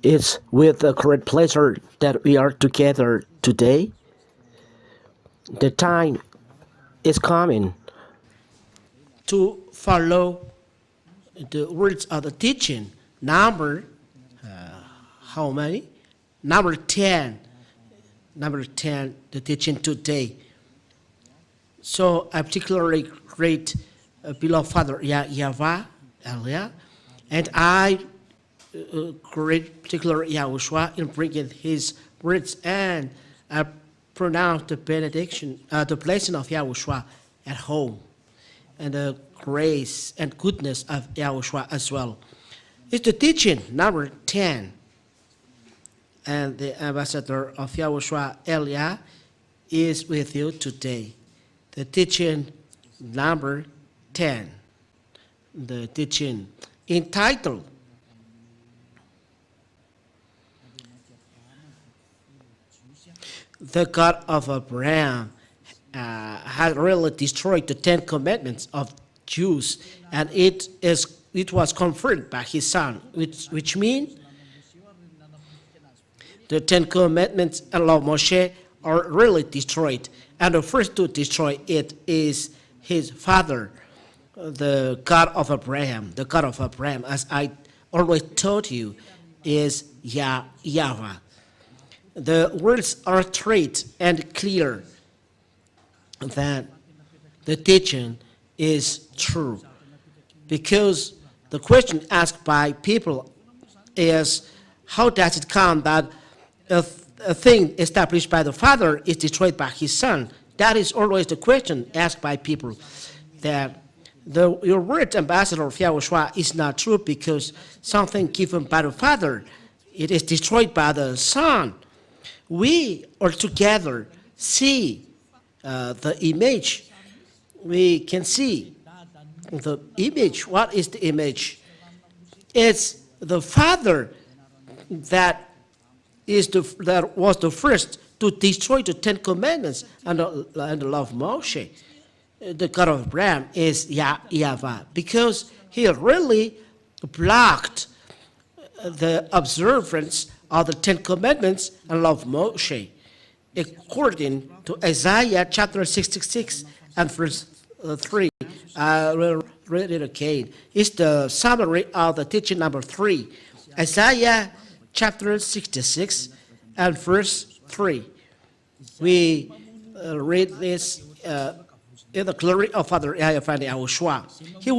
It's with a great pleasure that we are together today. The time is coming to follow the words of the teaching. Number, how many? Number 10. Number 10, the teaching today. So I particularly great beloved Father YAHVAH earlier, and I great particular YAHOSHUAH in bringing his words, and I pronounce the benediction, the blessing of YAHOSHUAH at home, and the grace and goodness of YAHOSHUAH as well. It's the teaching number 10, and the ambassador of YAHOSHUAH, Elia, is with you today. The teaching number 10, the teaching entitled The God of Abraham had really destroyed the 10 commandments of Jews, and it was confirmed by his son, which means the 10 commandments and law of Moshe are really destroyed, and the first to destroy it is his father, the God of Abraham. The God of Abraham, as I always told you, is YAHVAH. The words are straight and clear that the teaching is true, because the question asked by people is, how does it come that a thing established by the Father is destroyed by his Son? That is always the question asked by people, that your word, ambassador of YAHOSHUAH, is not true because something given by the Father, it is destroyed by the Son. We all together see the image. We can see the image. What is the image? It's the Father that was the first to destroy the 10 commandments and the law of Moshe. The God of Abraham is YAHVAH, because he really blocked the observance of the 10 commandments and law of Moshe, according to Isaiah chapter 66 and verse 3. I will read it again. It's the summary of the teaching number 3. Isaiah chapter 66 and verse 3. We read this in the glory of Father YAHOSHUAH. He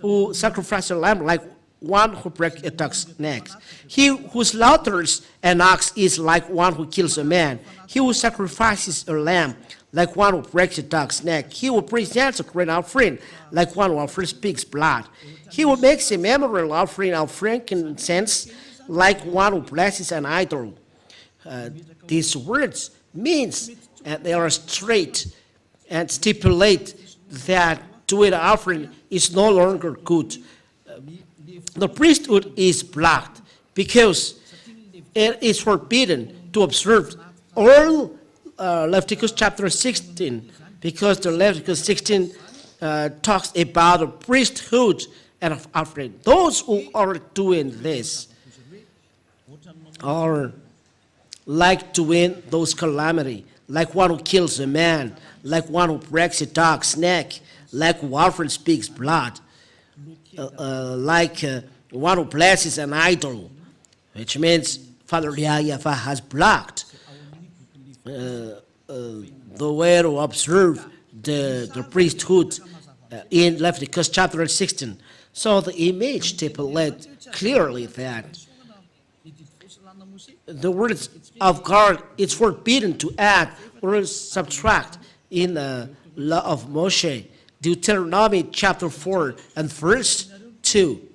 who sacrificed a lamb like one who breaks a dog's neck. He who slaughters an ox is like one who kills a man. He who sacrifices a lamb like one who breaks a dog's neck. He who presents a grain offering like one who offers pig's blood. He who makes a memorial offering of frankincense like one who blesses an idol. These words means they are straight and stipulate that doing an offering is no longer good. The priesthood is blocked because it is forbidden to observe all Leviticus chapter 16, because the Leviticus 16 talks about the priesthood and offering. Those who are doing this are like to win those calamity, like one who kills a man, like one who breaks a dog's neck, like who offers pig's blood, like one who blesses an idol, which means Father YAHVAH has blocked the way to observe the priesthood in Leviticus chapter 16. So the image stipulates clearly that the words of God, it's forbidden to add or subtract in the law of Moshe. Deuteronomy chapter 4 and verse 2.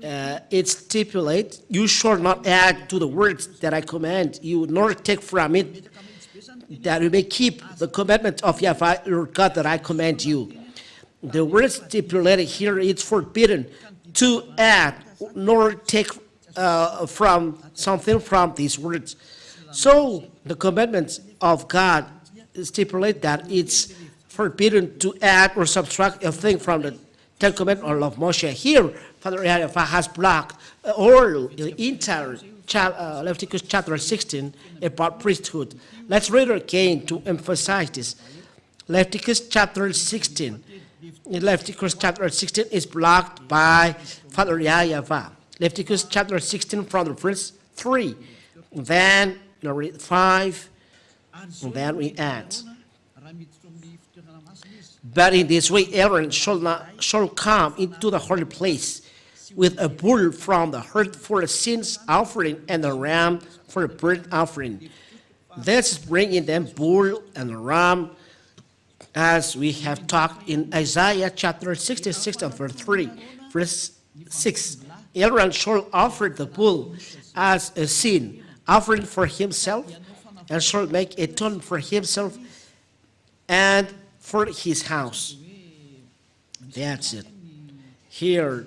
It stipulates, you shall not add to the words that I command you, nor take from it, that you may keep the commandment of YAHVAH your God that I command you. The word stipulated here, it's forbidden to add nor take from something from these words. So the commandments of God stipulate that it's forbidden to add or subtract a thing from the Ten Commandments or law of Moshe. Here, Father YAHVAH has blocked all the entire Leviticus chapter 16 about priesthood. Let's read again to emphasize this. Leviticus chapter 16. In Leviticus chapter 16 is blocked by Father YAHVAH. Leviticus chapter 16 from the verse 3. Then you read 5. And then we add. But in this way Aaron shall come into the holy place with a bull from the herd for a sins offering and a ram for a burnt offering. Let's bring in them bull and a ram, as we have talked in Isaiah chapter 66 and verse 3, verse 6. Aaron shall offer the bull as a sin offering for himself, and shall make atonement for himself and for his house. That's it. Here,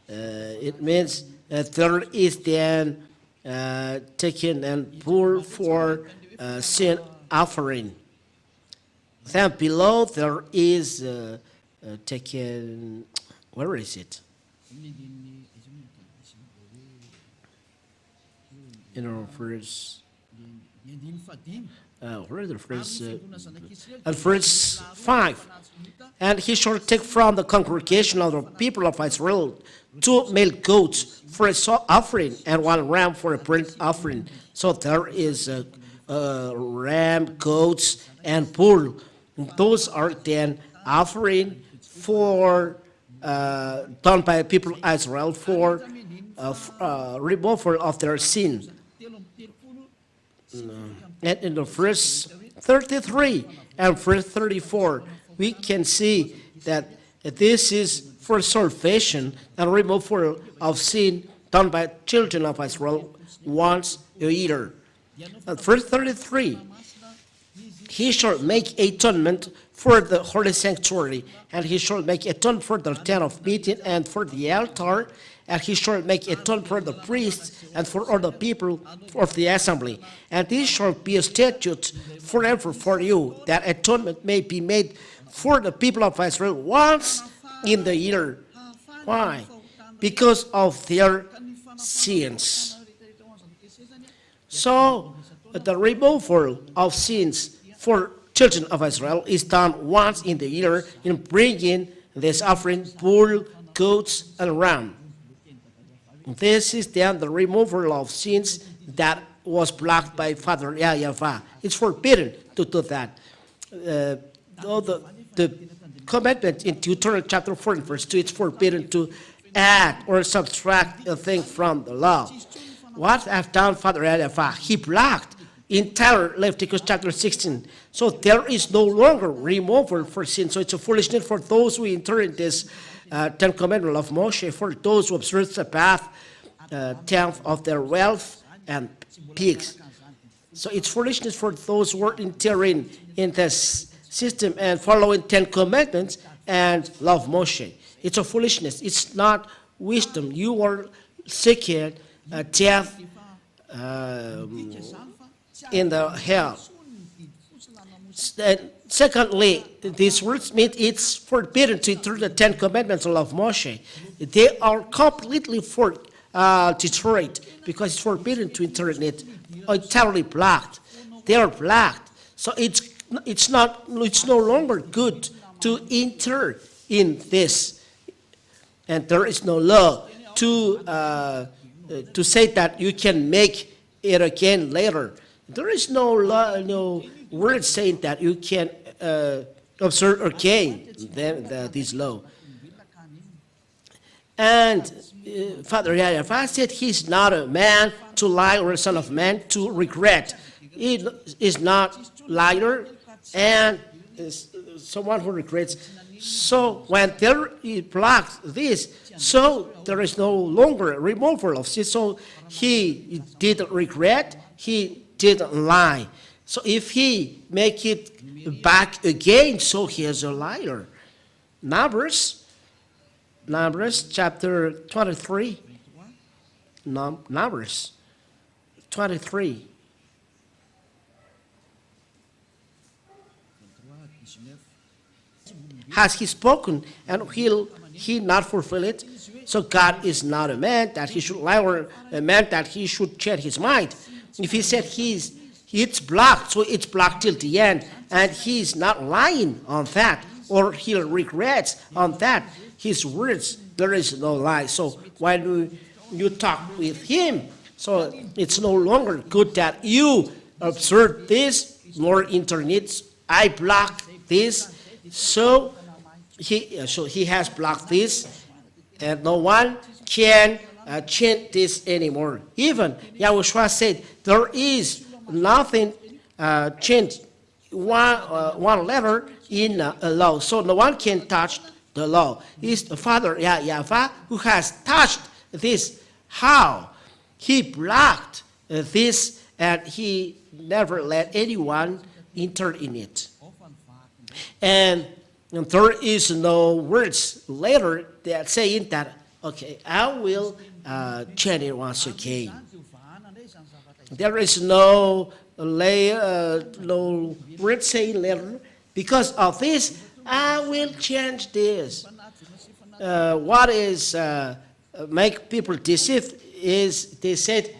it means that there is then taken and bull for sin offering. Then below there is taken, where is it? Verse, where is the verse? At verse 5. And he shall take from the congregation of the people of Israel 2 male goats for a salt offering and 1 ram for a burnt offering. So there is ram, goats, and bull. Those are then offering for done by the people of Israel for removal of their sin. And in the verse 33 and verse 34, we can see that this is for salvation and removal of sin done by children of Israel once a year. At verse 33, he shall make atonement for the holy sanctuary, and he shall make atonement for the tent of meeting and for the altar, and he shall make atonement for the priests and for all the people of the assembly. And this shall be a statute forever for you, that atonement may be made for the people of Israel once in the year. Why? Because of their sins. So, the removal of sins for children of Israel is done once in the year in bringing this offering, bull, goats, and ram. This is then the removal of sins that was blocked by Father YAHVAH. It's forbidden to do that. The commandment in Deuteronomy chapter 4 and verse 2, it's forbidden to add or subtract a thing from the law. What have done Father YAHVAH? He blocked entire Leviticus chapter 16. So there is no longer removal for sin. So it's a foolishness for those who enter in this Ten Commandments of Moshe, for those who observe the path, tenth of their wealth and pigs. So it's foolishness for those who are entering in this system and following 10 Commandments and love Moshe. It's a foolishness. It's not wisdom. You are seeking death in the hell. Secondly, these words mean it's forbidden to enter the 10 Commandments of Moshe. They are completely destroyed because it's forbidden to enter in it. Entirely blocked. They are blocked. So it's no longer good to enter in this, and there is no law to say that you can make it again later. There is no law, no word saying that you can observe again this law. And Father YAHVAH said he's not a man to lie or a son of man to regret. He is not liar and is someone who regrets. So when there he blocks this, so there is no longer a removal of sin. So he didn't regret, he didn't lie. So if he make it back again, so he is a liar. Numbers chapter 23. Numbers 23. Has he spoken, and he not fulfill it? So God is not a man that he should lie, or a man that he should change his mind. If he said it's blocked, so it's blocked till the end, and he's not lying on that, or he regrets on that. His words, there is no lie. So when you talk with him, so it's no longer good that you observe this, nor internet. I block this, so he has blocked this, and no one can change this anymore. Even Yahushua said there is nothing changed one letter in a law, so no one can touch the law. It's the Father YAHVAH who has touched this. How? He blocked this, and he never let anyone enter in it. And there is no words later that saying that, okay, I will change it once again. There is no word saying later, because of this, I will change this. What is make people deceived is they said,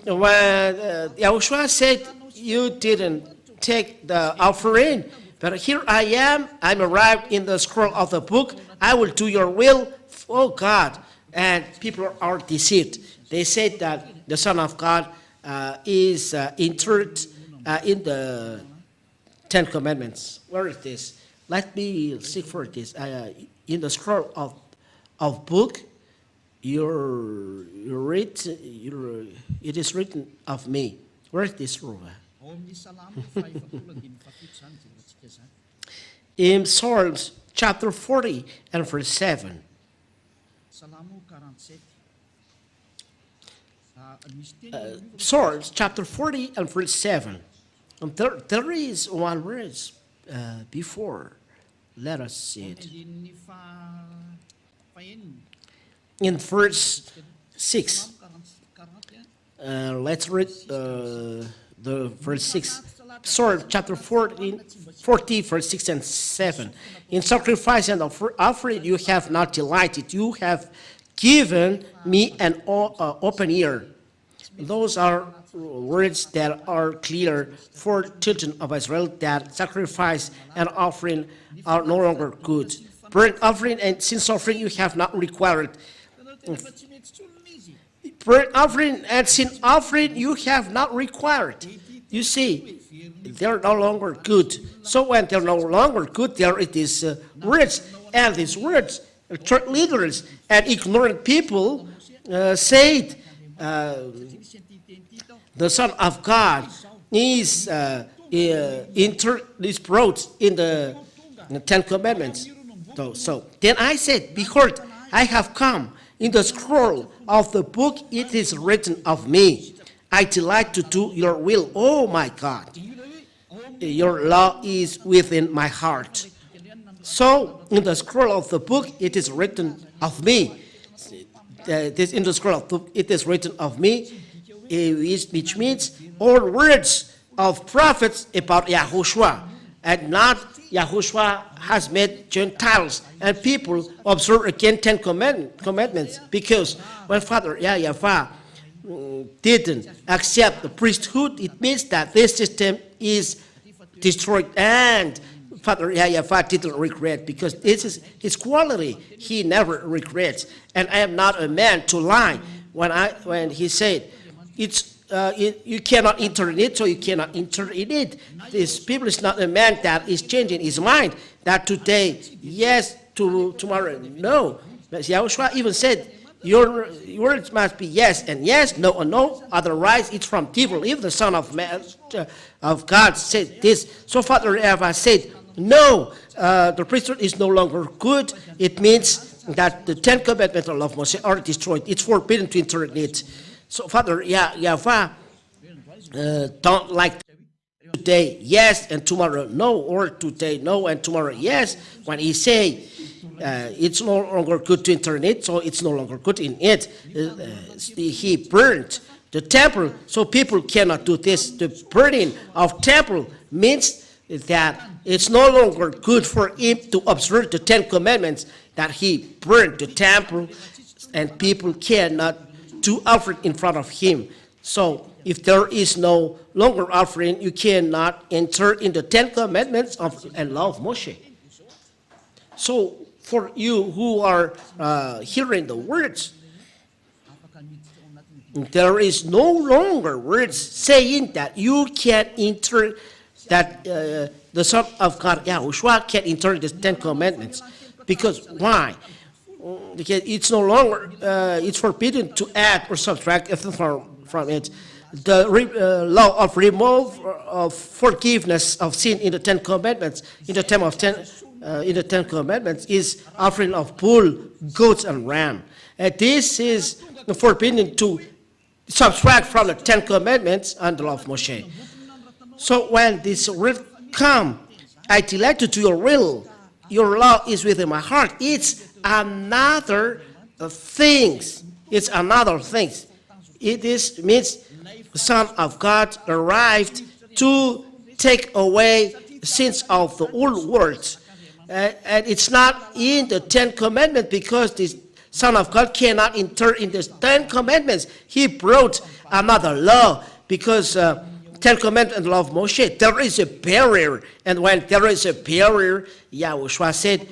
when Yahushua said, you didn't take the offering, but here I am, I'm arrived in the scroll of the book, I will do your will, oh God. And people are deceived. They said that the Son of God is entered in the Ten Commandments. Where is this? Let me seek for this. In the scroll of book, it is written of me. Where is this rule? In Psalms chapter 40 and verse 7. Psalms chapter 40 and verse 7. And there is one verse before. Let us see it. In verse 6. Let's read the verse 6. Psalm chapter 40, verse 6 and 7. In sacrifice and offering you have not delighted. You have given me an open ear. Those are words that are clear for children of Israel, that sacrifice and offering are no longer good. Burnt offering and sin offering you have not required. Burnt offering and sin offering you have not required. You see, they're no longer good. So when they're no longer good, there it is words, and these words, church leaders and ignorant people said the Son of God is brought in the Ten Commandments. So then I said, behold, I have come. In the scroll of the book it is written of me. I delight to do your will, oh my God. Your law is within my heart. So in the scroll of the book it is written of me. In the scroll of the book it is written of me, which means all words of prophets about YAHOSHUAH, and not YAHOSHUAH has made Gentiles and people observe again 10 commandments, because when Father YAHVAH didn't accept the priesthood, it means that this system is destroyed, and Father YAHVAH didn't regret, because this is his quality. He never regrets. And I am not a man to lie. When he said, you cannot enter in it, so you cannot enter in it. This people is not a man that is changing his mind, that today, yes, tomorrow, no. But Yahushua even said, your words must be yes and yes, no and no, otherwise it's from devil. If the Son of Man, of God said this, so Father YAHVAH said, no, the priesthood is no longer good. It means that the 10 commandments of Moshe are destroyed. It's forbidden to enter in it. So Father YAHVAH don't like today yes and tomorrow no, or today no and tomorrow yes. When he say it's no longer good to enter in it, so it's no longer good in it. He burned the temple, so people cannot do this. The burning of temple means that it's no longer good for him to observe the 10 commandments, that he burned the temple, and people cannot do offering in front of him. So if there is no longer offering, you cannot enter in the 10 commandments and law of Moshe. So for you who are hearing the words, there is no longer words saying that you can enter, that the Son of God, YAHOSHUAH, can enter the 10 commandments. Because why? Because it's no longer, it's forbidden to add or subtract anything from it. The law of remove of forgiveness of sin in the 10 commandments, in the 10 commandments, is offering of bull, goats, and ram. And this is forbidden to subtract from the 10 commandments and the law of Moshe. So when this word come, I delight to do your will, your law is within my heart. It's another thing. It's another thing. It is means the Son of God arrived to take away sins of the old world. And it's not in the 10 commandments, because the Son of God cannot enter in the 10 commandments. He brought another law, because 10 commandments and the law of Moshe, there is a barrier. And when there is a barrier, YAHOSHUAH said,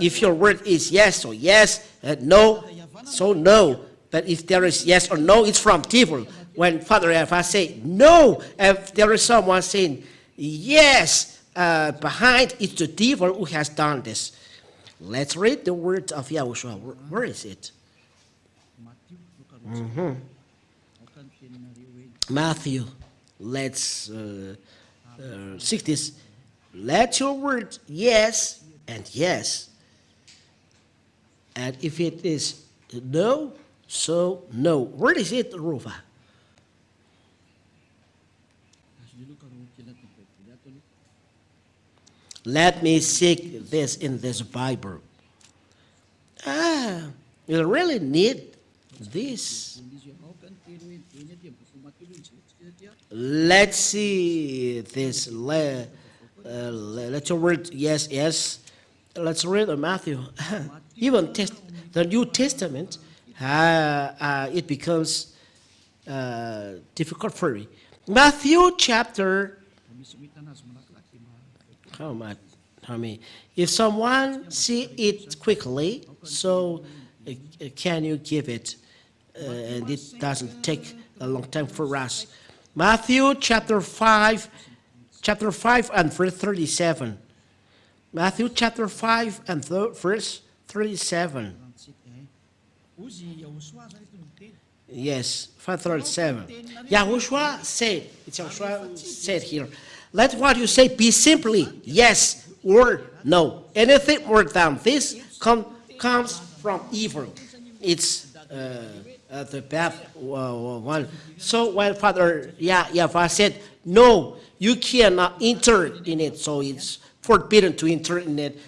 if your word is yes, so yes, and no, so no. But if there is yes or no, it's from devil. When Father YAHVAH say no, if there is someone saying yes, behind it's the devil who has done this. Let's read the word of YAHOSHUAH. Where is it? Matthew. Let's see this. Let your word yes and yes. And if it is no, so no. Where is it, Ruva? Let me seek this in this Bible. You really need this. Let's see this. Let your word yes, yes. Let's read Matthew. Even the New Testament, it becomes difficult for me. Matthew chapter. How many? If someone see it quickly, so can you give it? And it doesn't take a long time for us. Matthew chapter 5 and verse 37. Matthew chapter 5 and verse 37. Yes, 537. YAHOSHUAH said, it's YAHOSHUAH said here, let what you say be simply yes or no. Anything more than this comes from evil. It's the bad one. So when Father YAHVAH said, no, you cannot enter in it, so it's forbidden to enter in it,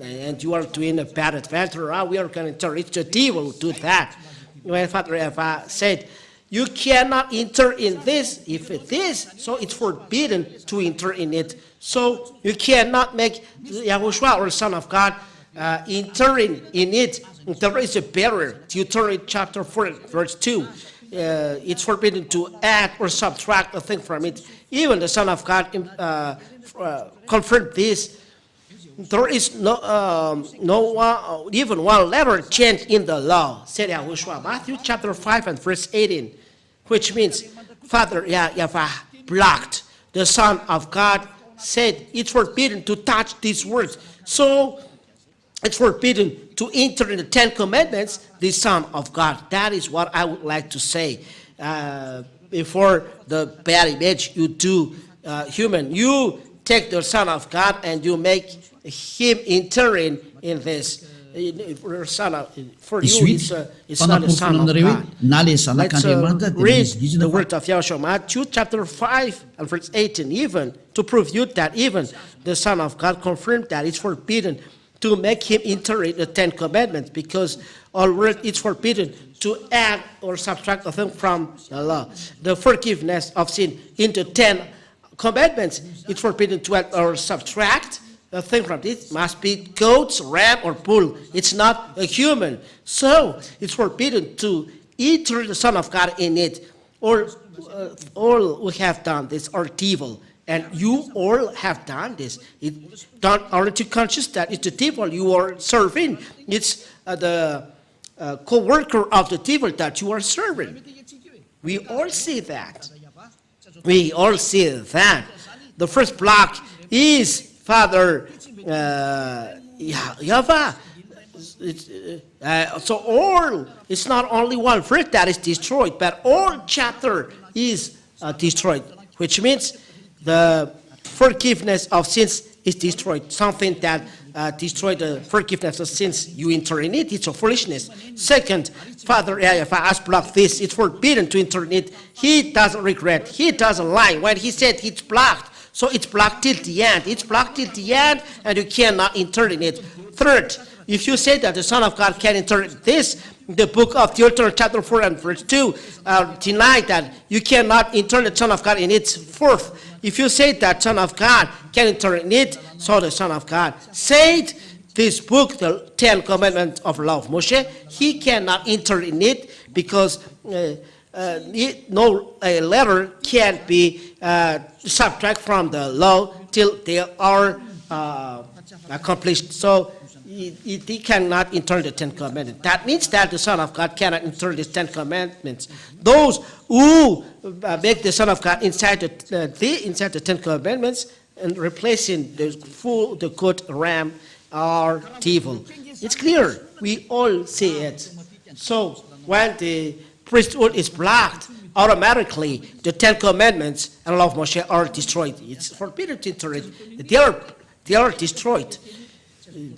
and you are doing a bad adventure, we are going to enter. It's the devil who do that. When Father YAHVAH said, you cannot enter in this, if it is, so it's forbidden to enter in it. So you cannot make YAHOSHUAH or Son of God entering in it. There is a barrier. Deuteronomy chapter 4, verse 2. It's forbidden to add or subtract a thing from it. Even the Son of God confirmed this. There is even one letter change in the law, said YAHOSHUAH. Matthew chapter 5 and verse 18, which means Father YAHVAH blocked. The Son of God said it's forbidden to touch these words. So it's forbidden to enter in the 10 commandments, the Son of God. That is what I would like to say. Before the bad image you do human, you take the Son of God and you make him entering in this. For you, it's not the Son of God. Let's read the word of YAHOSHUAH, Matthew chapter 5 and verse 18, even to prove you that even the Son of God confirmed that it's forbidden to make him enter in the 10 commandments, because already it's forbidden to add or subtract a thing from the law. The forgiveness of sin into 10 commandments, it's forbidden to add or subtract a thing from this must be goats, ram, or bull. It's not a human. So it's forbidden to enter the Son of God in it. Or all who have done this are evil. And you all have done this. It's not only to conscious that it's the devil you are serving. It's the co-worker of the devil that you are serving. We all see that. We all see that. The first block is Father YAHVAH. So all, it's not only one verse that is destroyed, but all chapter is destroyed, which means the forgiveness of sins is destroyed. Something that destroyed the forgiveness of sins, you enter in it, it's a foolishness. Second, Father YAHVAH has blocked this. It's forbidden to enter in it. He doesn't regret. He doesn't lie. When he said it's blocked, so it's blocked till the end. It's blocked till the end, and you cannot enter in it. Third, if you say that the Son of God can enter this, the book of Deuteronomy chapter 4 and verse 2 deny that you cannot enter the Son of God in it. Fourth, if you say that Son of God can enter in it, so the Son of God said this book, the 10 Commandments of the law of Moshe, he cannot enter in it because no letter can be subtract from the law till they are accomplished. So he cannot enter the 10 Commandments. That means that the Son of God cannot enter the 10 Commandments. Those who make the Son of God inside the 10 Commandments and replacing the goat ram are evil. It's clear. We all see it. So when the priesthood is blocked, automatically the 10 Commandments and law of Moshe are destroyed. It's forbidden to enter it. They are destroyed.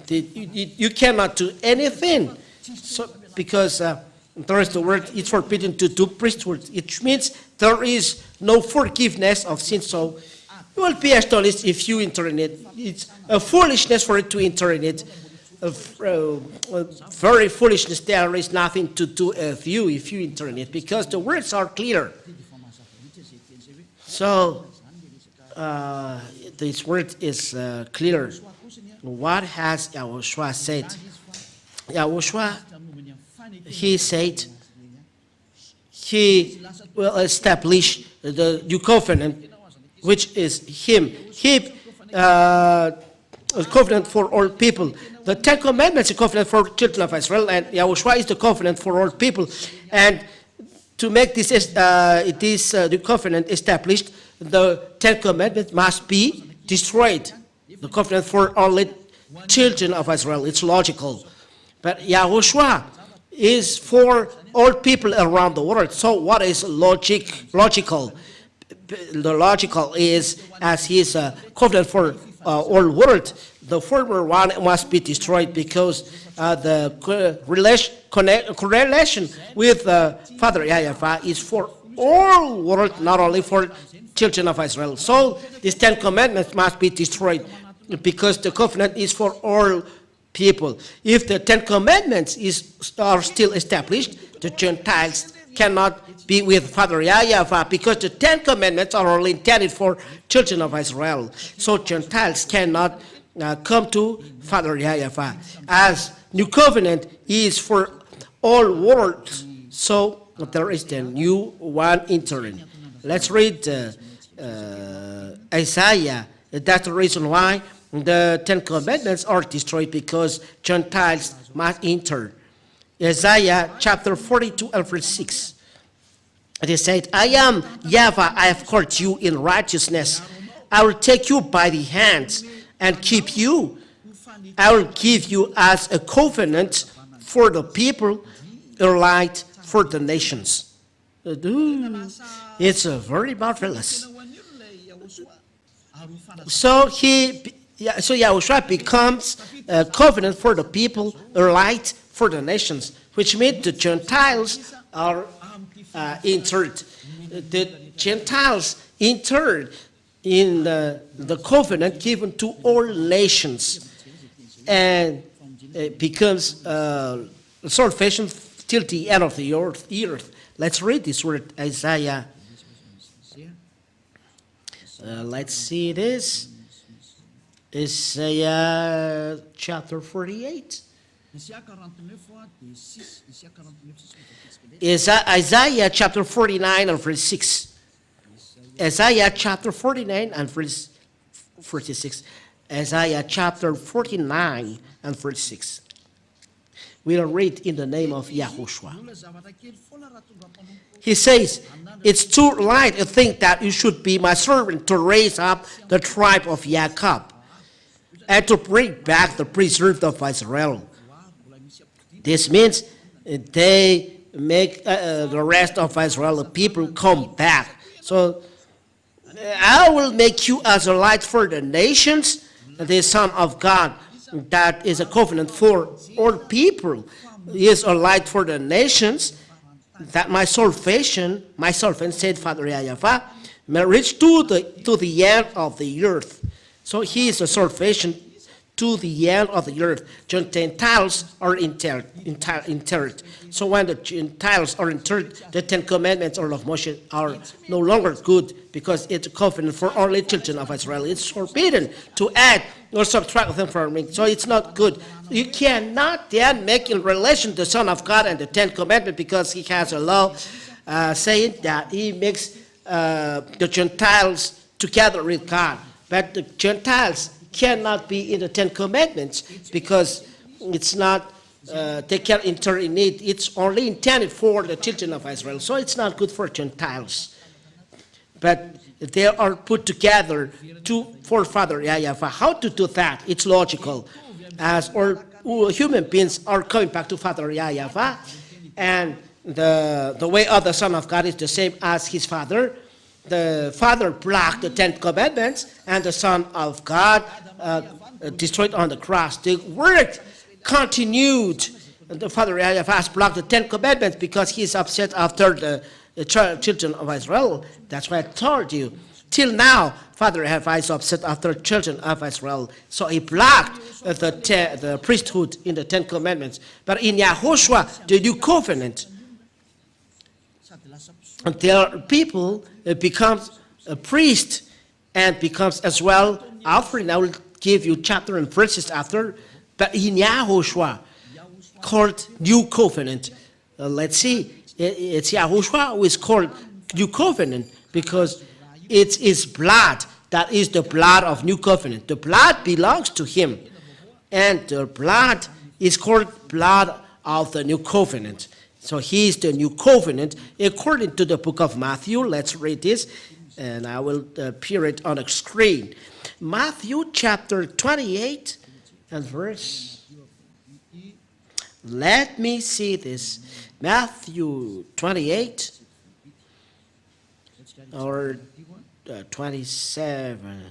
You cannot do anything. So because there is the word, it's forbidden to do priesthood. It means there is no forgiveness of sin. So you will be astonished if you enter in it. It's a foolishness for it to enter in it. Very foolishness. There is nothing to do with you if you enter in it, because the words are clear. So this word is clear. What has YAHOSHUAH said? YAHOSHUAH, he said he will establish the new covenant, which is him. He a covenant for all people. The 10 Commandments is a covenant for children of Israel, and YAHOSHUAH is the covenant for all people. And to make this the covenant established, the 10 Commandments must be destroyed. The covenant for only children of Israel. It's logical. But YAHOSHUAH is for all people around the world. So what is logical? The logical is, as he is a covenant for all world, the former one must be destroyed, because the correlation with Father YAHVAH is for all world, not only for children of Israel. So these 10 Commandments must be destroyed, because the covenant is for all people. If the 10 Commandments are still established, the Gentiles cannot be with Father YAHVAH, because the 10 Commandments are only intended for children of Israel. So Gentiles cannot come to Father YAHVAH. As new covenant is for all worlds, so there is the new one entering. Let's read Isaiah. That's the reason why the 10 Commandments are destroyed, because Gentiles must enter. Isaiah chapter 42 and verse 6. It is said, I am YAHVAH, I have called you in righteousness. I will take you by the hands and keep you. I will give you as a covenant for the people, a light for the nations. It's very marvelous. So YAHOSHUAH becomes a covenant for the people, a light for the nations, which means the Gentiles are entered. The Gentiles entered in the covenant given to all nations, and it becomes salvation till the end of the earth. Let's read this word, Isaiah. Let's see this. Isaiah chapter 48. Isaiah 49, dia 6, Isaiah chapter 49 and verse 6. Isaiah chapter 49 and verse 46. Isaiah chapter 49 and verse 6. We'll read in the name of YAHOSHUAH. Mbola zavatra kely foana raha tonga mpanompo. He says, it's too light to think that you should be my servant to raise up the tribe of Jacob and to bring back the preserved of Israel. This means they make the rest of Israel, the people, come back. So I will make you as a light for the nations, the Son of God. That is a covenant for all people. He is a light for the nations, that my salvation, said Father YAHVAH, may reach to the end of the earth. So he is a salvation to the end of the earth. Gentiles are interred. So when the Gentiles are interred, the Ten Commandments or of Moshe are no longer good, because it's a covenant for only children of Israel. It's forbidden to add or subtract them from it. So it's not good. You cannot then make in relation the Son of God and the Ten Commandments, because he has a law saying that he makes the Gentiles together with God. But the Gentiles cannot be in the Ten Commandments, because it's not, they can't enter in it. It's only intended for the children of Israel. So it's not good for Gentiles. But they are put together for Father YAHVAH. How to do that? It's logical. As all human beings are coming back to Father YAHVAH, and the way of the Son of God is the same as his Father. The Father blocked the Ten Commandments, and the Son of God destroyed on the cross. The work continued. The Father YAHVAH blocked the Ten Commandments because he is upset after the children of Israel. That's why I told you. Till now, Father YAHVAH is upset after children of Israel. So he blocked the priesthood in the Ten Commandments. But in YAHOSHUAH, the new covenant, their people becomes a priest and becomes as well offering. I will give you chapter and verses after. But in YAHOSHUAH, called new covenant. Let's see. It's YAHOSHUAH who is called new covenant, because it's his blood that is the blood of new covenant. The blood belongs to him, and the blood is called blood of the new covenant. So he is the new covenant according to the book of Matthew. Let's read this, and I will appear it on the screen. Matthew chapter 28 and verse. Let me see this. Matthew 28 or 27.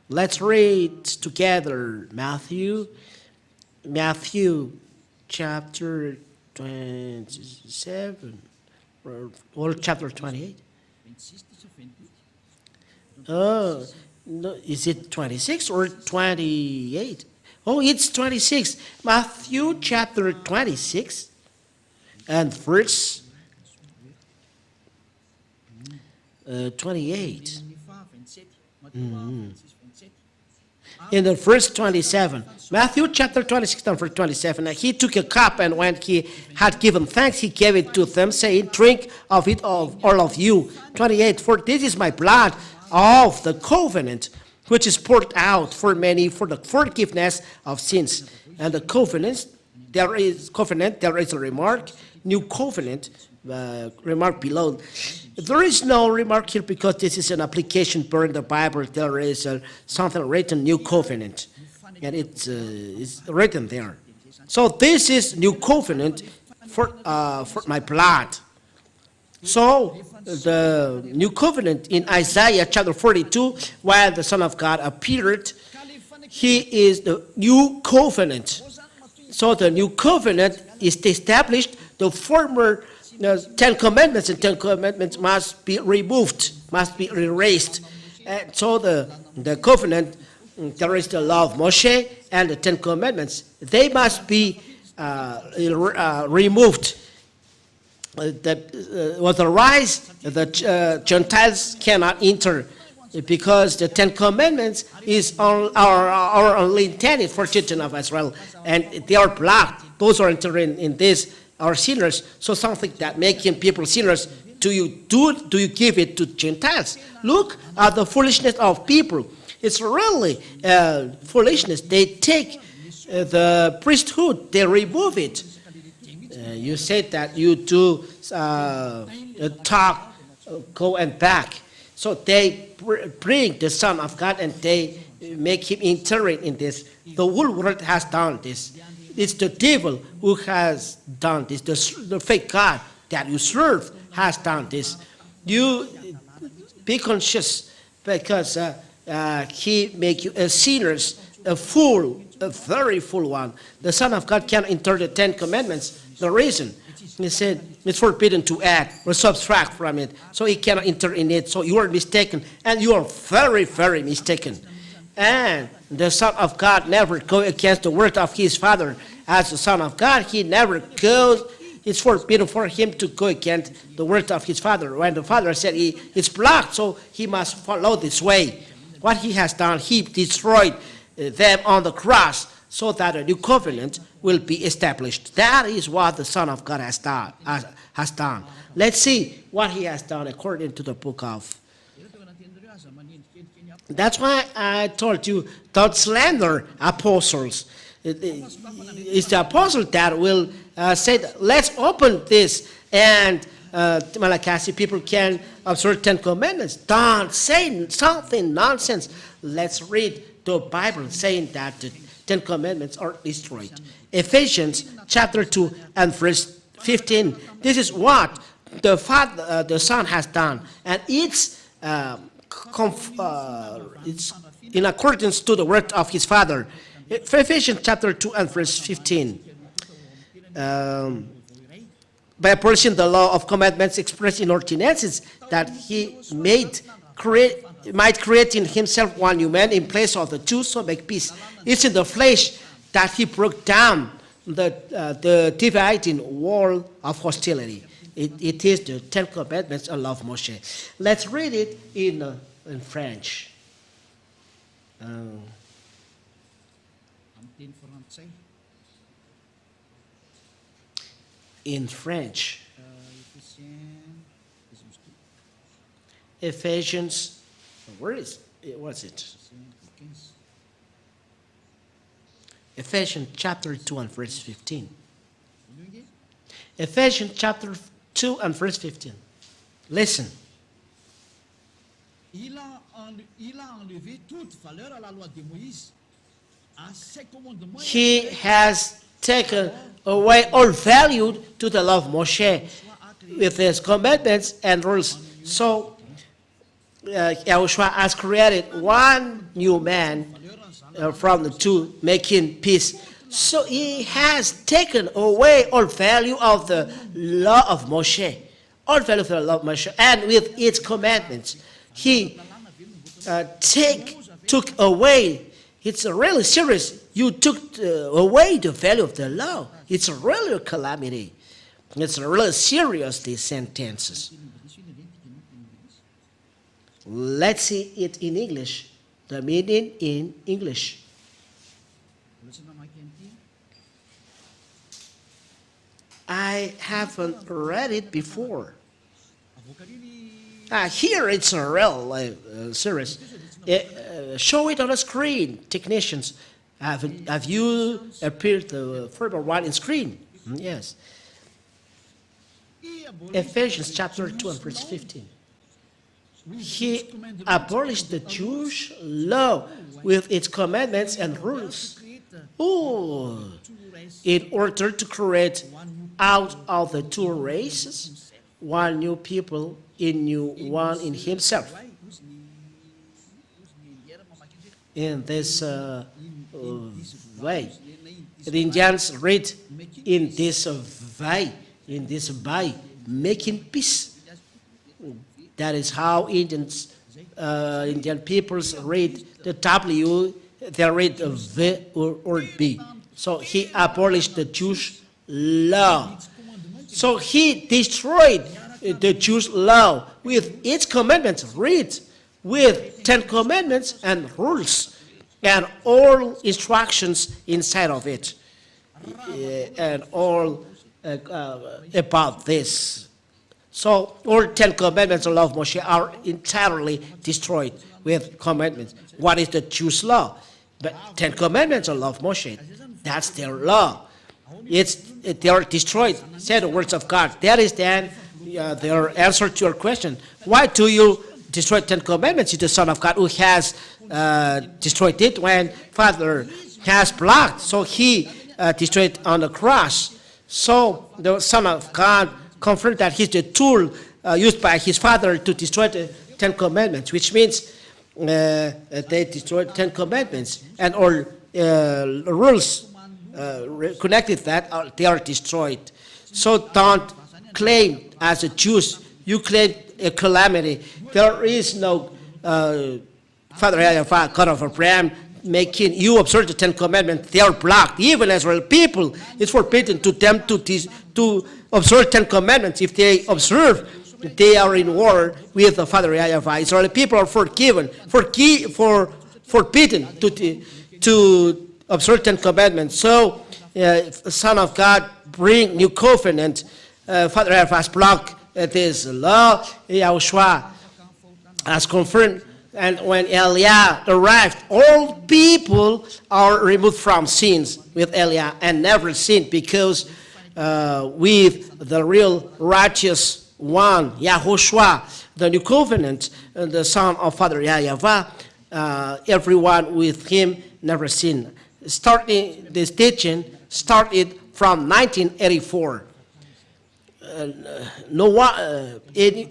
Let's read together Matthew chapter 27 or chapter 28. Oh, no, is it 26 or 28? Oh, it's 26. Matthew chapter 26 and verse 28. In the verse 27, Matthew chapter 26 and verse 27, he took a cup, and when he had given thanks, he gave it to them, saying, drink of it, of all of you. 28, for this is my blood of the covenant, which is poured out for many for the forgiveness of sins. And the covenant, there is a remark, new covenant, remark below. There is no remark here because this is an application per the Bible. There is something written, new covenant, and it's written there. So this is new covenant for my blood. So the new covenant in Isaiah chapter 42, while the Son of God appeared, he is the new covenant. So the new covenant is established. The former Ten Commandments and Ten Commandments must be removed, must be erased. And so the covenant, there is the law of Moshe and the Ten Commandments. They must be removed. Otherwise, the Gentiles cannot enter because the Ten Commandments are only intended for children of Israel, and they are blocked. Those who are entering in this are sinners. So something that making people sinners, do you give it to Gentiles? Look at the foolishness of people. It's really foolishness. They take the priesthood, they remove it. You said that you do talk, go and back. So they bring the Son of God and they make him entering in this. The whole world has done this. It's the devil who has done this. The fake God that you serve has done this. You be conscious because he make you a sinners, a fool, a very fool one. The Son of God can enter the Ten Commandments. The reason, he said, it's forbidden to add or subtract from it. So he cannot enter in it. So you are mistaken. And you are very, very mistaken. And the Son of God never goes against the word of his Father. As the Son of God, he never goes. It's forbidden for him to go against the word of his Father. When the Father said it's blocked, so he must follow this way. What he has done, he destroyed them on the cross so that a new covenant will be established. That is what the Son of God has done. Let's see what he has done according to the book of. That's why I told you, don't slander apostles. It's the apostle that will say, let's open this, and Malachi people can observe 10 commandments. Don't say something nonsense. Let's read the Bible saying that the 10 commandments are destroyed. Ephesians chapter 2 and verse 15. This is what the Son has done, and it's in accordance to the word of his Father. Ephesians chapter 2 and verse 15. By abolishing the law of commandments expressed in ordinances, that he might create in himself one new man in place of the two, so make peace. It's in the flesh that he broke down the dividing wall of hostility. It is the 10 commandments of Moshe. Let's read it in French. In French, Ephesians, where is it? What's it? Ephesians chapter 2 and verse 15. Ephesians chapter 2 and verse 15. Listen. Il a enlevé toute valeur à la loi de Moïse, à ses commandements. He has taken away all value to the law of Moshe with his commandments and rules. So YAHOSHUAH has created one new man from the two, making peace. So he has taken away all value of the law of Moshe, all value of the law of Moshe, and with its commandments. He took away. It's really serious. You took away the value of the law. It's really a calamity. It's really serious, these sentences. Let's see it in English. The meaning in English. I haven't read it before. Here it's a real serious. Show it on the screen, technicians. Have you appeared the further one in screen? Yes. Ephesians chapter 2 and verse 15. He abolished the Jewish law with its commandments and rules. In order to create out of the two races one new people, one in himself. In this way, the Indians read in this way, making peace. That is how Indian peoples read the W, they read a V or B. So he abolished the Jewish law. So he destroyed the Jewish law with its commandments. Read with 10 commandments and rules and all instructions inside of it, and all about this. So all 10 commandments of law of Moshe are entirely destroyed with commandments. What is the Jewish law? But 10 commandments of law of Moshe, that's their law. They are destroyed, say the words of God. That is then their answer to your question. Why do you destroy 10 commandments? It's the Son of God who has destroyed it when Father has blocked. So he destroyed on the cross. So the Son of God confirmed that he's the tool used by his Father to destroy the 10 commandments, which means they destroyed 10 commandments, and all rules connected that they are destroyed. So don't claim as a Jews, you claim a calamity. There is no Father YAHVAH, God of Abraham, making you observe the 10 commandments. They are blocked. Even Israel people, it's forbidden to them to observe 10 commandments. If they observe, they are in war with the Father YAHVAH. Israeli people are forbidden to observe 10 commandments. So, Son of God, bring new covenant. Father YAHVAH's block this law. YAHOSHUAH has confirmed. And when Eliah arrived, all people are removed from sins with Eliah and never sinned, because with the real righteous one, YAHOSHUAH, the new covenant, the son of Father YAHVAH, everyone with him never sinned. Starting this teaching started from 1984.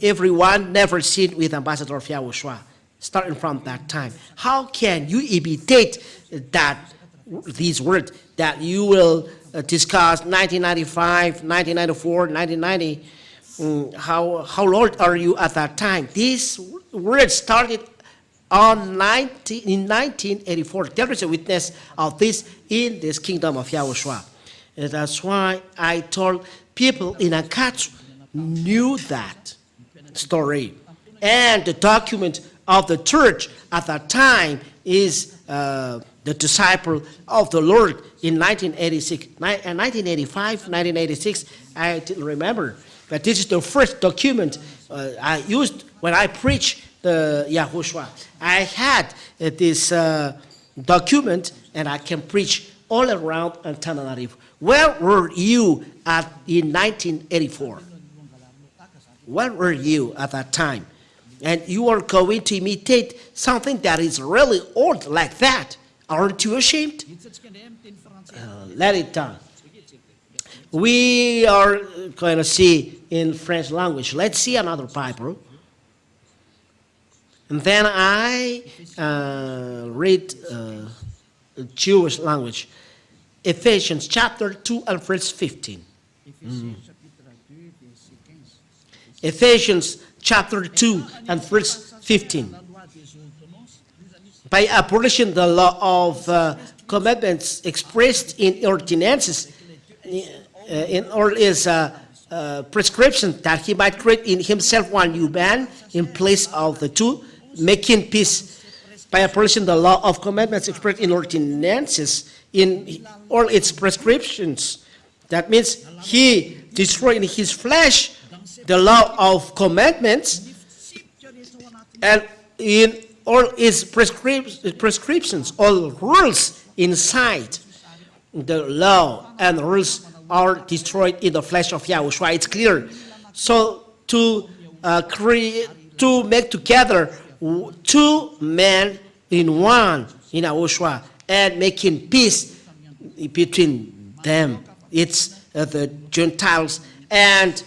Everyone never sinned with Ambassador of YAHOSHUAH. Starting from that time, how can you imitate these words that you will discuss 1995, 1994, 1990? How old are you at that time? These words started in 1984. There is a witness of this in this kingdom of YAHOSHUAH. And that's why I told people in Akatsu knew that story. And the document of the church at that time is the disciple of the Lord in 1986, 1985, 1986, I didn't remember. But this is the first document I used when I preached the YAHOSHUAH. I had this document, and I can preach all around Antananarivo. Where were you in 1984? Where were you at that time? And you are going to imitate something that is really old like that. Aren't you ashamed? Let it down. We are going to see in French language. Let's see another Bible. And then I read Jewish language. Ephesians chapter 2 and verse 15. Ephesians chapter 2 and verse 15. By abolishing the law of commandments expressed in ordinances, in all his prescription, that he might create in himself one new man in place of the two, making peace. By abolishing the law of commandments expressed in ordinances, in all its prescriptions. That means he destroyed in his flesh the law of commandments, and in all its prescriptions, all rules inside the law and rules are destroyed in the flesh of YAHOSHUAH. It's clear. So to make together two men in one in YAHOSHUAH and making peace between them. It's the Gentiles and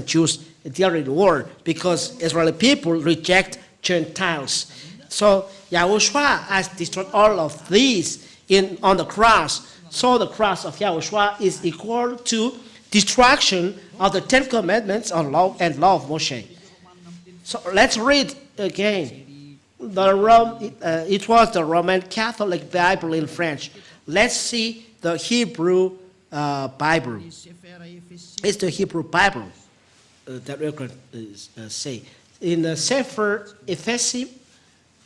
Jews. They are in war because Israeli people reject Gentiles. So YAHOSHUAH has destroyed all of these on the cross. So the cross of YAHOSHUAH is equal to destruction of the 10 commandments on law and law of Moshe. So let's read again. It was the Roman Catholic Bible in French. Let's see the Hebrew Bible. It's the Hebrew Bible that we could say. In the Sefer Ephesians,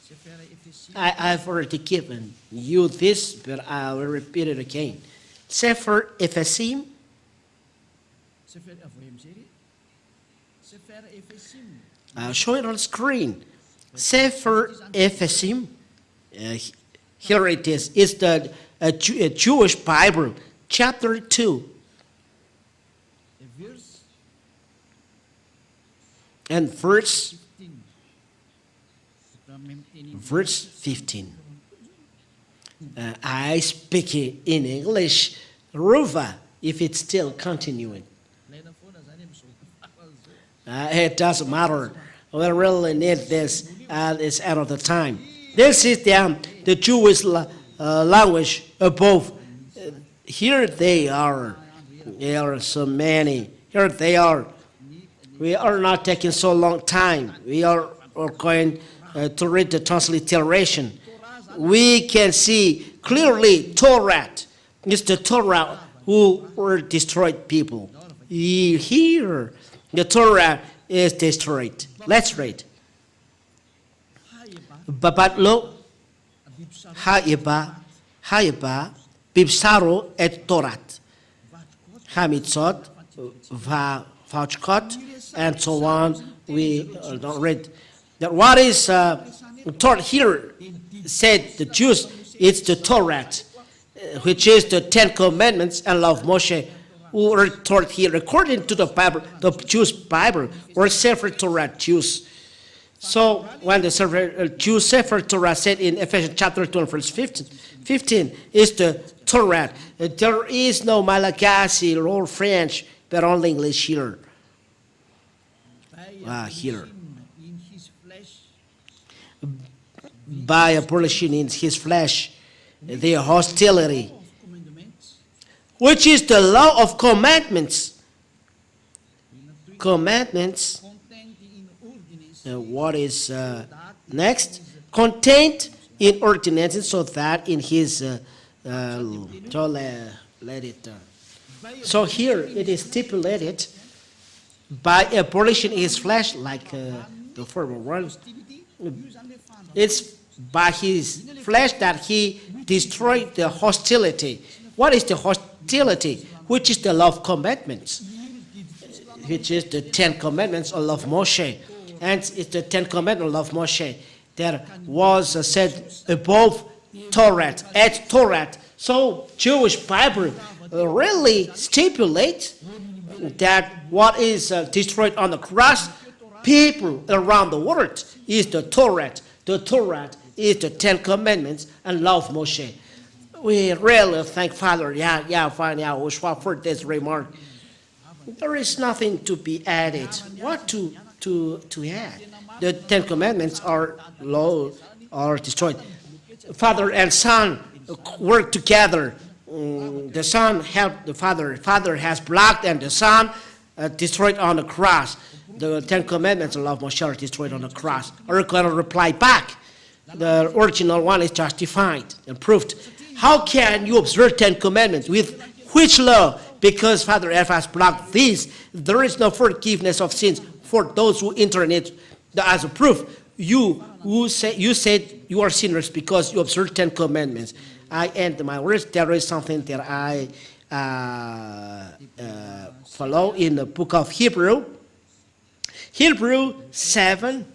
Sefer Ephésiens, I've already given you this, but I will repeat it again. Sefer Ephesians, Sefer Sefer Ephésiens. I'll show it on screen. Sefer Ephesians, here it is. It's the a Jewish Bible, chapter 2. Verse And verse 15. verse 15. I speak it in English, Ruva, if it's still continuing. It doesn't matter. We really need this at this end of the time. This is the Jewish language above. Here they are. There are so many. Here they are. We are not taking so long time. We are going to read the transliteration. We can see clearly Torah. It's the Torah who were destroyed people. Here, the Torah is destroyed. Let's read. Babatlo, Haiba, Bibsaro et Torat, Hamitzot, Vachkot, and so on. We don't read. That what is taught here, said the Jews, it's the Torah, which is the 10 Commandments and law of Moshe, who are taught here according to the Bible, the Jewish Bible, or Sefer Torah Jews. So when the Jews Sefer Torah said in Ephesians chapter 2 verse 15 is the Torah. There is no Malagasy or French, but only English here. Here. In his flesh, By abolishing in his flesh the hostility, commandments, which is the law of commandments. Commandments. contained in ordinance, What is next? Contained in ordinances, so that in his let it. So here it is stipulated by abolishing his flesh, like the former one. It's by his flesh that he destroyed the hostility. What is the hostility? Which is the law of commandments, which is the 10 Commandments of law of Moshe. And it's the 10 Commandments of Moshe that was said above Torah, at Torah. So Jewish Bible really stipulates that what is destroyed on the cross, people around the world, is the Torah. The Torah is the 10 Commandments and law of Moshe. We really thank Father YAHVAH for this remark. There is nothing to be added. What to add? The 10 Commandments are law are destroyed. Father and Son work together. The Son helped the Father. Father has blocked, and the Son destroyed on the cross. The 10 Commandments of Moshe are destroyed on the cross. Are going to reply back. The original one is justified and proved. How can you observe 10 Commandments? With which law? Because Father has blocked these. There is no forgiveness of sins for those who enter in it. As a proof, you said you are sinners because you observe 10 Commandments. I end my words. There is something that I follow in the book of Hebrews 7,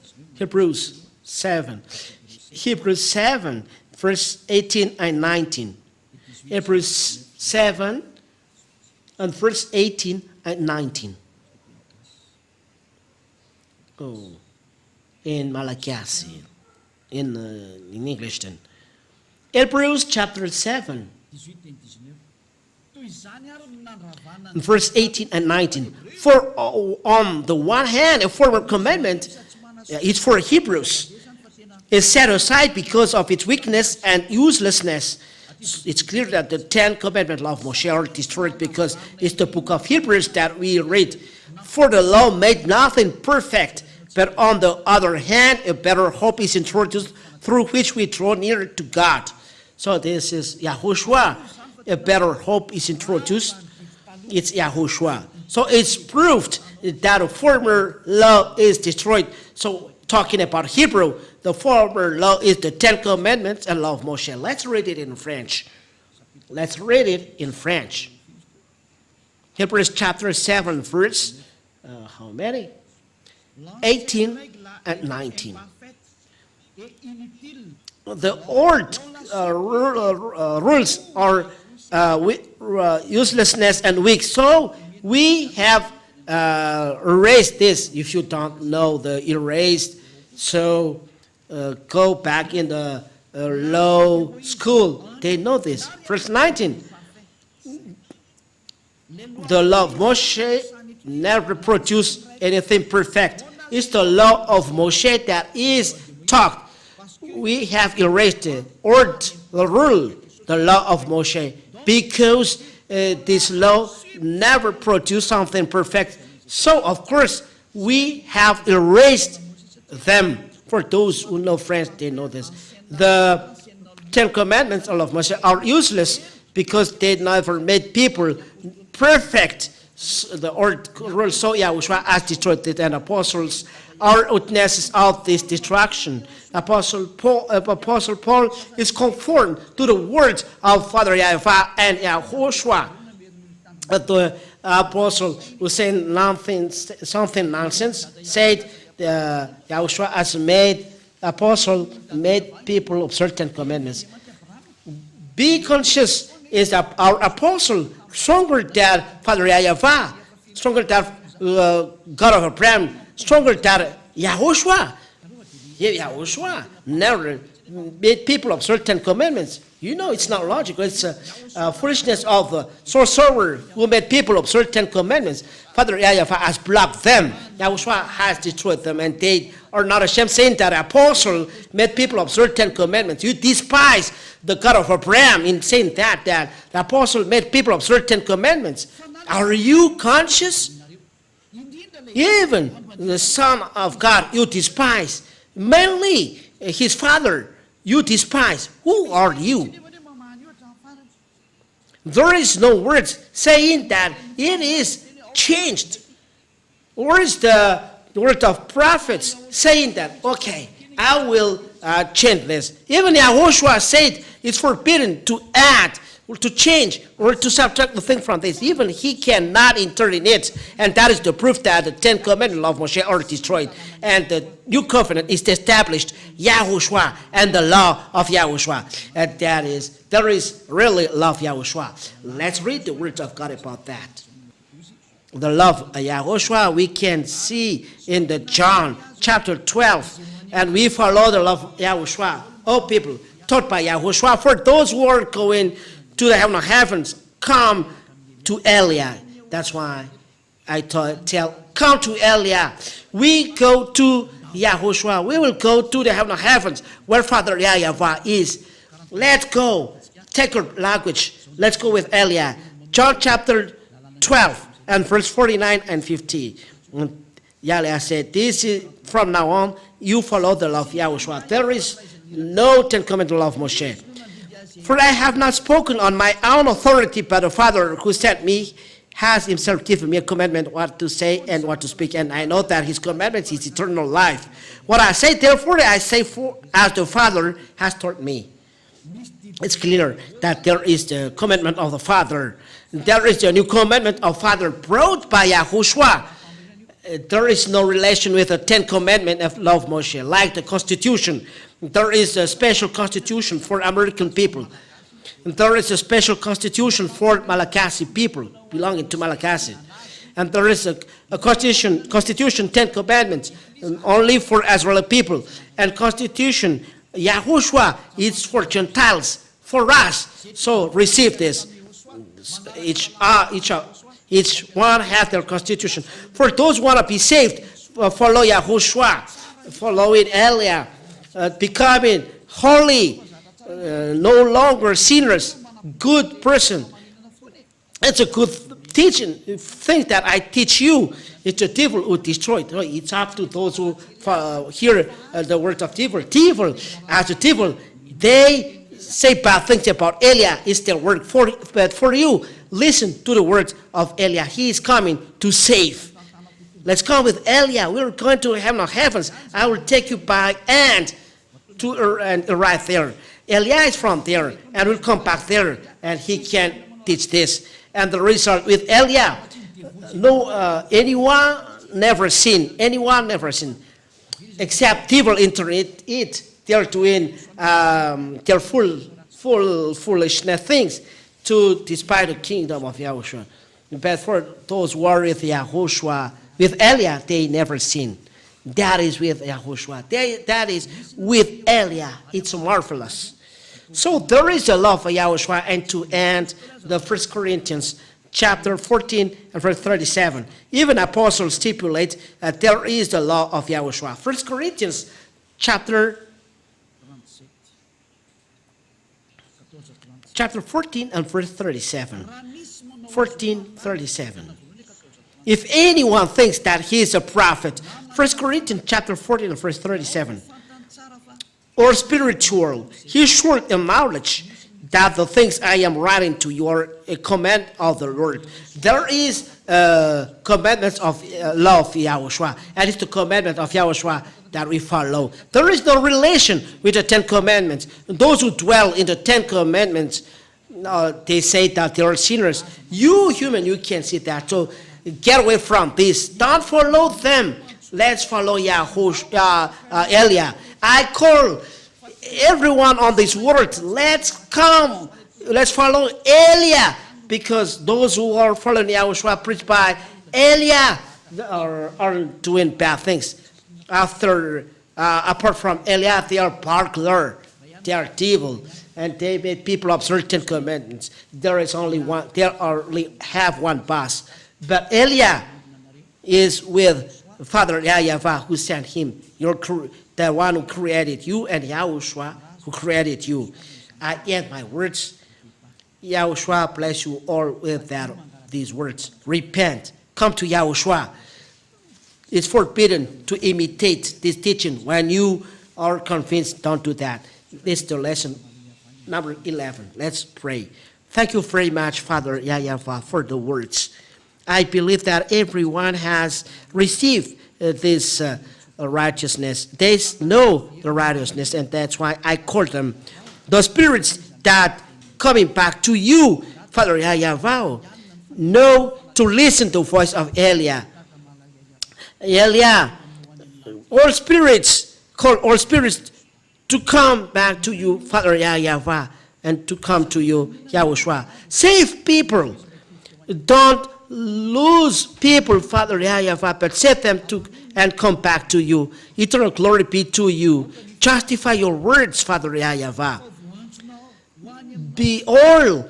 verse 18 and 19. Hebrews 7 and verse 18 and 19. Oh, in Malagasy, in English then. Hebrews chapter 7, 18 and 19. Toy izany ary no nandravana and verse 18 and 19. For on the one hand, a former commandment is for Hebrews, is set aside because of its weakness and uselessness. It's clear that the 10 Commandments of Moshe are destroyed because it's the book of Hebrews that we read. For the law made nothing perfect, but on the other hand, a better hope is introduced through which we draw nearer to God. So this is YAHOSHUAH. A better hope is introduced. It's YAHOSHUAH. So it's proved that a former law is destroyed So talking about Hebrew, the former law is the Ten Commandments and law of Moshe. Let's read it in French. Let's read it in French. Hebrews chapter 7, verse, how many? 18 and 19. The old rules are uselessness and weak. So we have erased this. If you don't know the erased, so go back in the law school. They know this. Verse 19. The law of Moshe never produced anything perfect. It's the law of Moshe that is taught. We have erased the rule, the law of Moshe, because this law never produced something perfect. So, of course, we have erased them. For those who know French, they know this. The Ten Commandments of Moshe are useless because they never made people perfect. The old rule, so YAHOSHUAH has destroyed it, and apostles are witnesses of this destruction. Apostle Paul is conformed to the words of Father YAHVAH and YAHOSHUAH. The apostle who said something nonsense said YAHOSHUAH has made people of certain commandments. Be conscious is that our apostle stronger than Father YAHVAH, stronger than God of Abraham, stronger than YAHOSHUAH. YAHOSHUAH never made people of certain commandments. You know, it's not logical. It's foolishness of the sorcerer who made people of certain commandments. Father YAHVAH has blocked them. YAHOSHUAH has destroyed them, and they are not ashamed saying that apostle made people of certain commandments. You despise the God of Abraham in saying that the apostle made people of certain commandments. Are you conscious? Even the Son of God you despise. Mainly his Father you despise. Who are you? There is no words saying that it is changed. Where is the word of prophets saying that, okay, I will change this? Even YAHOSHUAH said it's forbidden to add or to change or to subtract the thing from this. Even he cannot enter in it. And that is the proof that the Ten Commandments of Moshe are destroyed. And the new covenant is established, YAHOSHUAH and the law of YAHOSHUAH. And there is really love YAHOSHUAH. Let's read the words of God about that. The love of YAHOSHUAH we can see in the John chapter 12. And we follow the love of YAHOSHUAH. Oh, people, taught by YAHOSHUAH. For those who are going to the heaven of heavens, come to Eliah. That's why I tell, come to Eliah. We go to YAHOSHUAH. We will go to the heaven of heavens where Father YAHVAH is. Let's go. Take your language. Let's go with Eliah. John chapter 12 and verse 49 and 50. Eliah said, this is from now on, you follow the law of YAHOSHUAH. There is no Ten Commandments of Moshe. For I have not spoken on my own authority, but the Father who sent me has himself given me a commandment what to say and what to speak. And I know that his commandment is eternal life. What I say, therefore, I say as the Father has taught me. It's clear that there is the commandment of the Father. There is the new commandment of Father brought by YAHOSHUAH. There is no relation with the Ten Commandments of law of Moshe, like the Constitution. There is a special constitution for American people. And there is a special constitution for Malagasy people belonging to Malagasy. And there is a constitution, Ten Commandments, only for Israeli people. And constitution, YAHOSHUAH, is for Gentiles, for us. So receive this. Each one has their constitution. For those who want to be saved, follow YAHOSHUAH, following Eliah, becoming holy, no longer sinners, good person. It's a good teaching. Thing that I teach you, it's the devil who destroyed. It's up to those who hear the word of devil. Devil, as a devil, they say bad things about Eliah. It's their word. But for you, listen to the words of Eliah. He is coming to save. Let's come with Elia. We're going to heaven of heavens. I will take you back and to and right there. Elia is from there and will come back there and he can teach this. And the result with Elia, anyone never seen, except devil enter it. They're doing their foolishness things to despite the kingdom of Yahushua. But for those who are with Yahushua, with Elia, they never sin. That is with Yahushua. That is with Elia. It's marvelous. So there is a law for Yahushua, and to end the 1 Corinthians chapter 14 and verse 37. Even apostles stipulate that there is the law of Yahushua. 1 Corinthians chapter 14 and verse 37. 14:37. If anyone thinks that he is a prophet, 1 Corinthians chapter 14 and verse 37, or spiritual, he should acknowledge that the things I am writing to you are a command of the Lord. There is commandments of law of Yahushua, and it's the commandment of Yahushua that we follow. There is no relation with the 10 commandments. Those who dwell in the 10 commandments, they say that they are sinners. You human, you can't see that. So get away from this. Don't follow them. Let's follow Yahushua, Elia. I call everyone on this world. Let's come. Let's follow Elia, because those who are following Yahushua preached by Elia are doing bad things. Apart from Elia, they are burglar. They are evil, and they made people observe 10 commandments. There is only one. They only have one boss. But Elia is with Father YAHVAH, who sent him. The one who created you, and Yahushua who created you. I end my words. Yahushua bless you all with these words. Repent. Come to Yahushua. It's forbidden to imitate this teaching. When you are convinced, don't do that. This is the lesson number 11. Let's pray. Thank you very much, Father YAHVAH, for the words. I believe that everyone has received this righteousness. They know the righteousness, and that's why I call them the spirits that coming back to you, Father YAHVAH. Know to listen to the voice of Elia. Elia, all spirits, call all spirits to come back to you, Father YAHVAH, and to come to you, Yahushua. Save people. Don't lose people, Father YAHVAH, but save them and come back to you. Eternal glory be to you. Justify your words, Father YAHVAH. Be all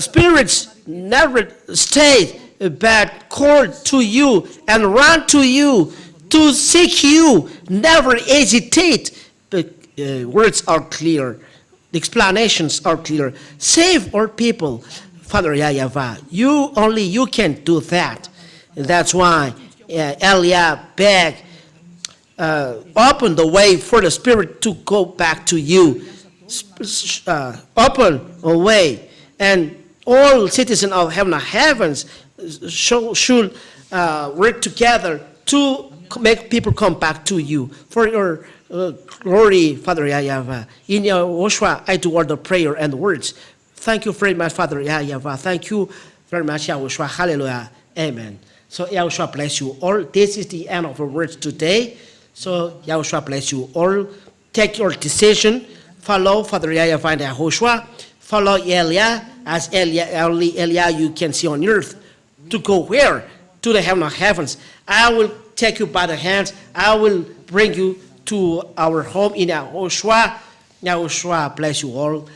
spirits never stay, but call to you and run to you to seek you. Never hesitate. The words are clear. The explanations are clear. Save our people, Father YAHVAH. Only you can do that. That's why Elia begged, open the way for the Spirit to go back to you. Open a way, and all citizens of heaven and heavens should work together to make people come back to you. For your glory, Father YAHVAH. In YAHOSHUAH, I do all the prayer and the words. Thank you very much, Father YAHVAH. Thank you very much, YAHOSHUAH. Hallelujah. Amen. So YAHOSHUAH bless you all. This is the end of our words today. So YAHOSHUAH bless you all. Take your decision. Follow Father YAHVAH and YAHOSHUAH. Follow Elia, as only Elia you can see on earth. To go where? To the heaven of heavens. I will take you by the hands. I will bring you to our home in YAHOSHUAH. YAHOSHUAH bless you all.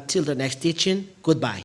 Till the next teaching. Goodbye.